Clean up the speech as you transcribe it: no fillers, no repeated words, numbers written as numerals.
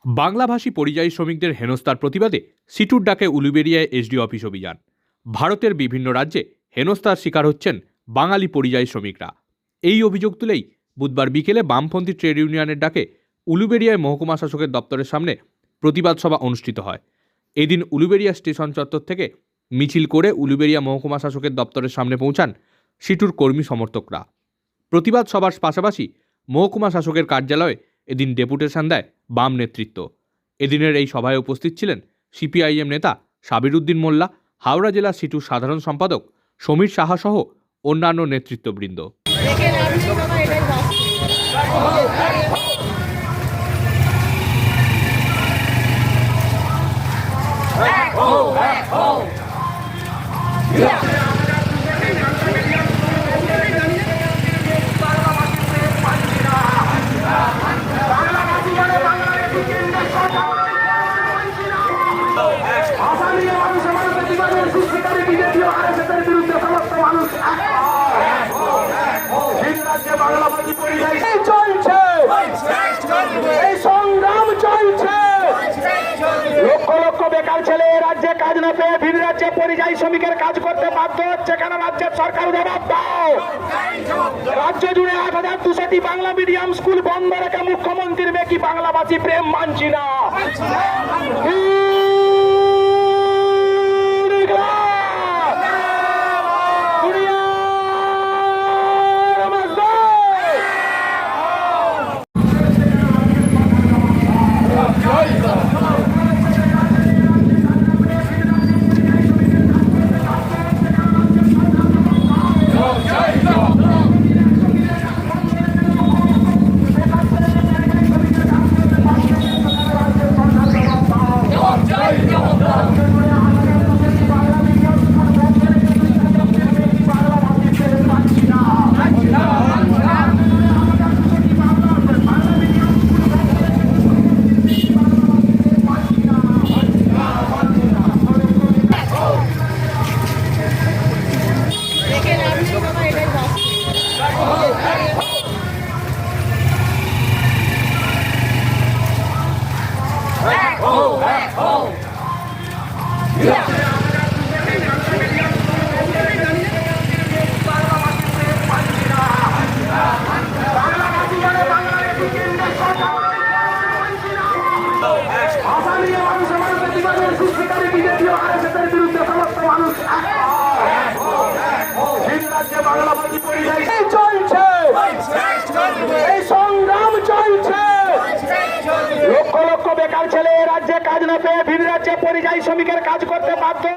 বাংলাভাষী পরিযায়ী শ্রমিকদের হেনস্থার প্রতিবাদে সিটুর ডাকে উলুবেড়িয়ায় এসডি অফিস অভিযান। ভারতের বিভিন্ন রাজ্যে হেনস্থার শিকার হচ্ছেন বাঙালি পরিযায়ী শ্রমিকরা। এই অভিযোগ তুলেই বুধবার বিকেলে বামপন্থী ট্রেড ইউনিয়নের ডাকে উলুবেড়িয়ায় মহকুমা শাসকের দপ্তরের সামনে প্রতিবাদ সভা অনুষ্ঠিত হয়। এদিন উলুবেড়িয়া স্টেশন চত্বর থেকে মিছিল করে উলুবেড়িয়া মহকুমা শাসকের দপ্তরের সামনে পৌঁছান সিটুর কর্মী সমর্থকরা। প্রতিবাদ সভার পাশাপাশি মহকুমা শাসকের কার্যালয়ে এদিন ডেপুটেশন দেয় বাম নেতৃত্ব। এদিনের এই সভায় উপস্থিত ছিলেন সিপিআইএম নেতা সাবির উদ্দিন মোল্লা, হাওড়া জেলা সিটুর সাধারণ সম্পাদক সমীর সাহা সহ অন্যান্য নেতৃত্ববৃন্দ। লক্ষ লক্ষ বেকার ছেলে রাজ্যে কাজ না পেয়ে ভিন রাজ্যে পরিযায়ী শ্রমিকের কাজ করতে বাধ্য হচ্ছে কেন? রাজ্যের সরকার জবাব দাও। রাজ্য জুড়ে ৮,২০০টি বাংলা মিডিয়াম স্কুল বন্ধ রেখে মুখ্যমন্ত্রীর মেকি বাংলাভাষী প্রেম মানছি না। লক্ষ লক্ষ বেকার ছেলে রাজ্যে কাজ না পেয়ে ভিন রাজ্যে পরিযায়ী শ্রমিকের কাজ করতে বাধ্য।